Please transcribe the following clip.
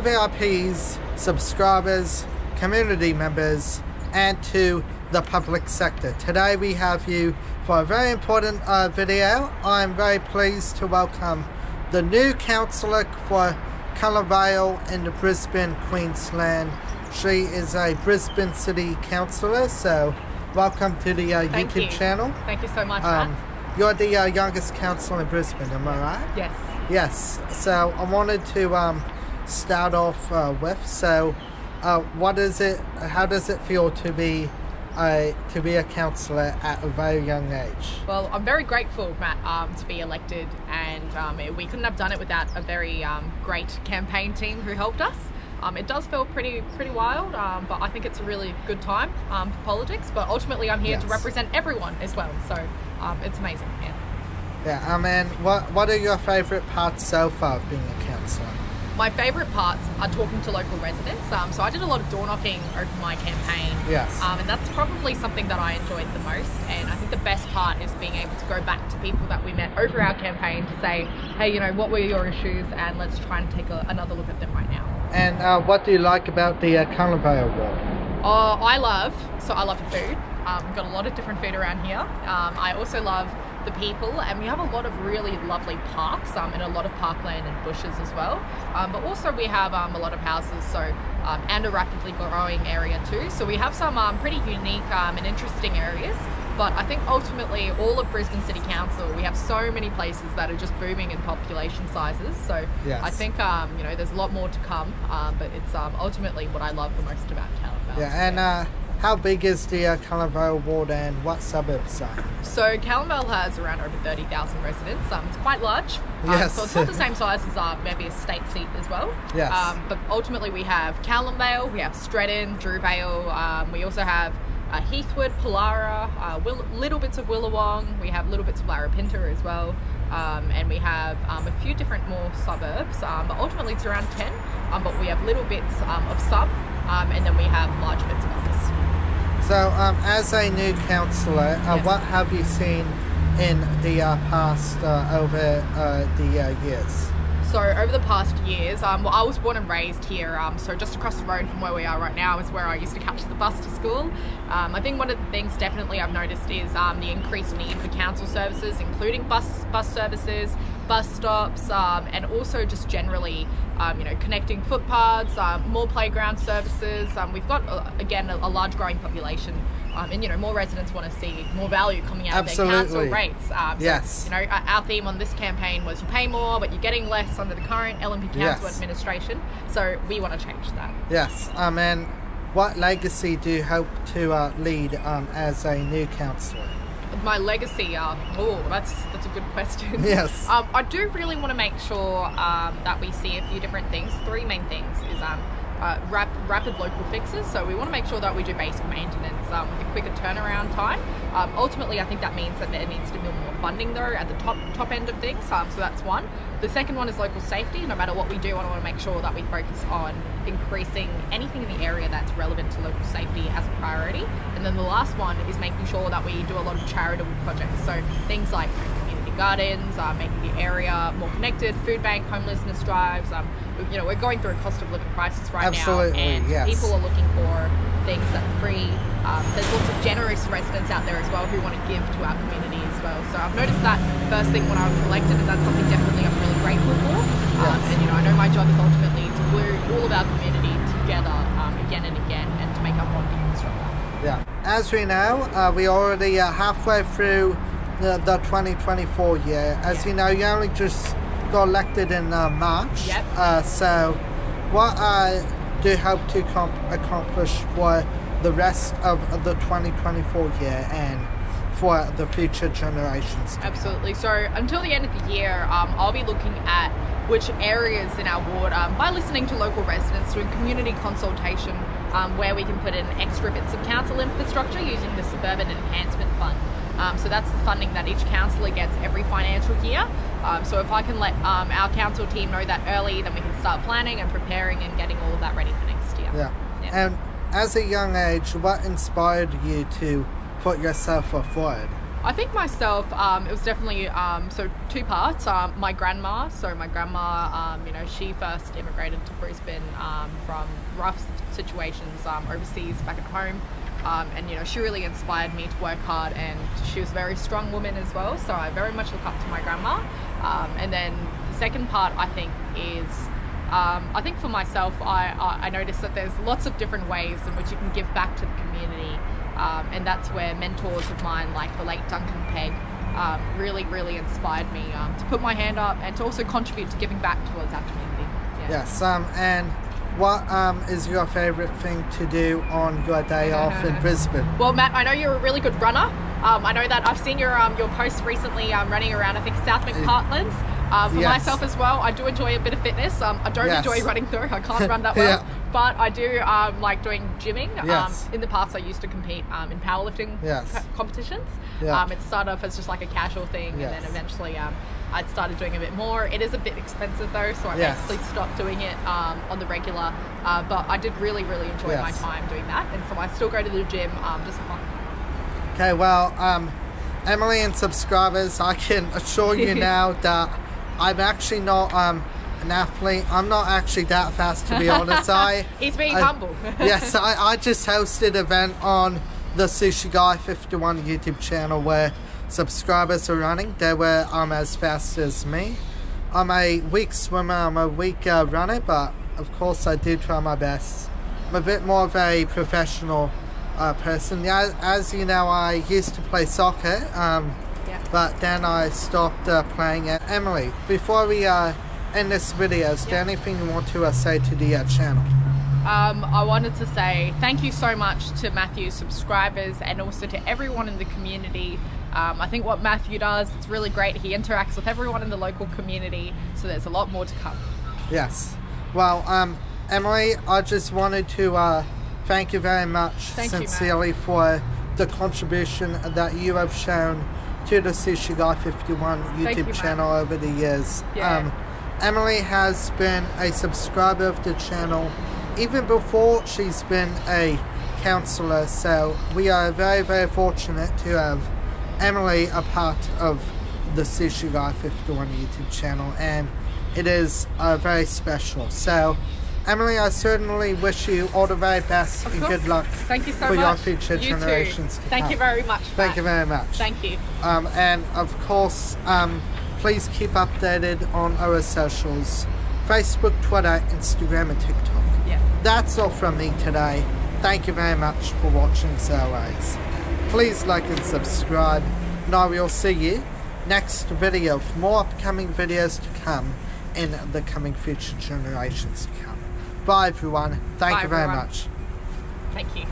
Hello VIPs, subscribers, community members, and to the public sector. Today we have you for a very important video. I'm very pleased to welcome the new councillor for Calamvale in Brisbane, Queensland. She is a Brisbane City councillor, so welcome to the YouTube channel. Thank you so much, Matt. You're the youngest councillor in Brisbane, am I right? Yes. Yes. So I wanted to start off with, so what is it? How does it feel to be a councillor at a very young age? Well, I'm very grateful, Matt, to be elected, and we couldn't have done it without a very great campaign team who helped us. It does feel pretty wild, but I think it's a really good time for politics. But ultimately, I'm here to represent everyone as well, so it's amazing. Yeah. And what are your favourite parts so far of being a councillor? My favourite parts are talking to local residents. So I did a lot of door knocking over my campaign. Yes. And that's probably something that I enjoyed the most. And I think the best part is being able to go back to people that we met over our campaign to say, hey, you know, what were your issues? And let's try and take another look at them right now. And what do you like about the Calamvale Ward? I love the food. We've got a lot of different food around here. I also love the people, and we have a lot of really lovely parks and a lot of parkland and bushes as well, but also we have a lot of houses, so and a rapidly growing area too, so we have some pretty unique and interesting areas. But I think ultimately all of Brisbane City Council, we have so many places that are just booming in population sizes, so yes. I think you know, there's a lot more to come, but it's ultimately what I love the most about Calamvale. Yeah, and how big is the Calamvale Ward, and what suburbs are? So Calamvale has around over 30,000 residents. It's quite large. Yes. So it's not the same size as maybe a state seat as well. Yes. But ultimately we have Calamvale, we have Stretton, Drewvale, we also have Heathwood, Pollara, little bits of Willawong, we have little bits of Larapinta as well, and we have a few different more suburbs, but ultimately it's around 10, but we have little bits of some, and then we have large bits of others. So, as a new councillor, what have you seen in the past over the years? So over the past years, well, I was born and raised here, so just across the road from where we are right now is where I used to catch the bus to school. I think one of the things definitely I've noticed is the increased need for council services, including bus services, bus stops, and also just generally, you know, connecting footpaths, more playground services. We've got, again, a large growing population, and, you know, more residents want to see more value coming out of their council rates. Yes. So, you know, our theme on this campaign was you pay more, but you're getting less under the current LNP Council administration. So we want to change that. Yes. And what legacy do you hope to lead as a new councillor? My legacy, that's a good question. Yes. I do really want to make sure that we see a few different things. Three main things is rapid local fixes. So we want to make sure that we do basic maintenance with a quicker turnaround time. Ultimately, I think that means that there needs to be more funding though at the top end of things. So that's one. The second one is local safety. No matter what we do, I want to make sure that we focus on increasing anything in the area that's relevant to local safety as a priority. And then the last one is making sure that we do a lot of charitable projects. So things like community gardens, making the area more connected, food bank, homelessness drives. You know, we're going through a cost of living crisis right now, and people are looking for things that are free. There's lots of generous residents out there as well who want to give to our community as well. So I've noticed that first thing when I was elected, and that's something definitely I'm really grateful for. And you know, I know my job is ultimately to glue all of our community together again and again, and to make our bond even stronger. Yeah. As we know, we already halfway through the 2024 year. As you know, you only just got elected in March. Yep. So what do you hope to accomplish for the rest of the 2024 year and for the future generations? Absolutely. So until the end of the year, I'll be looking at which areas in our ward, by listening to local residents, doing community consultation, where we can put in extra bits of council infrastructure using the Suburban Enhancement Fund. So that's the funding that each councillor gets every financial year. So if I can let our council team know that early, then we can start planning and preparing and getting all of that ready for next year. Yeah. And as a young age, what inspired you to put yourself forward? I think myself, it was definitely, so two parts. My grandma, you know, she first immigrated to Brisbane from rough situations overseas back at home. And, you know, she really inspired me to work hard, and she was a very strong woman as well. So I very much look up to my grandma. And then the second part, I think, is, I think for myself, I noticed that there's lots of different ways in which you can give back to the community. And that's where mentors of mine, like the late Duncan Pegg, really inspired me to put my hand up and to also contribute to giving back towards our community. Yeah. Yes, and what is your favourite thing to do on your day off in Brisbane? Well, Matt, I know you're a really good runner. I know that I've seen your posts recently running around, I think, South McPartlands. For myself as well, I do enjoy a bit of fitness. I don't enjoy running though. I can't run that well. But I do like doing gymming. In the past, I used to compete in powerlifting competitions. It started off as just like a casual thing, and then eventually I started doing a bit more. It is a bit expensive though, so I basically stopped doing it on the regular. But I did really enjoy my time doing that, and so I still go to the gym just for fun. Okay, well, Emily and subscribers, I can assure you now that I'm actually not an athlete. I'm not actually that fast, to be honest. He's being humble. Yes, I just hosted an event on the Sushi Guy 51 YouTube channel where subscribers are running. They were as fast as me. I'm a weak swimmer, I'm a weak runner, but of course I do try my best. I'm a bit more of a professional person. As you know, I used to play soccer, but then I stopped playing it. Emily, before we end this video, is there anything you want to say to the channel? I wanted to say thank you so much to Matthew's subscribers and also to everyone in the community. I think what Matthew does, it's really great. He interacts with everyone in the local community, so there's a lot more to come. Yes. Well, Emily, I just wanted to thank you very much sincerely for the contribution that you have shown to the Sushi Guy 51 YouTube channel over the years. Emily has been a subscriber of the channel even before she's been a councillor, so we are very fortunate to have Emily a part of the Sushi Guy 51 YouTube channel, and it is very special. So Emily, I certainly wish you all the very best and good luck. Thank you so for much. your future generations to Thank come. you very much. Thank you very much. Thank you. And of course, please keep updated on our socials: Facebook, Twitter, Instagram, and TikTok. That's all from me today. Thank you very much for watching as always. Please like and subscribe, and I will see you next video for more upcoming videos to come in the coming future generations to come. Bye everyone. Thank you very much. Thank you.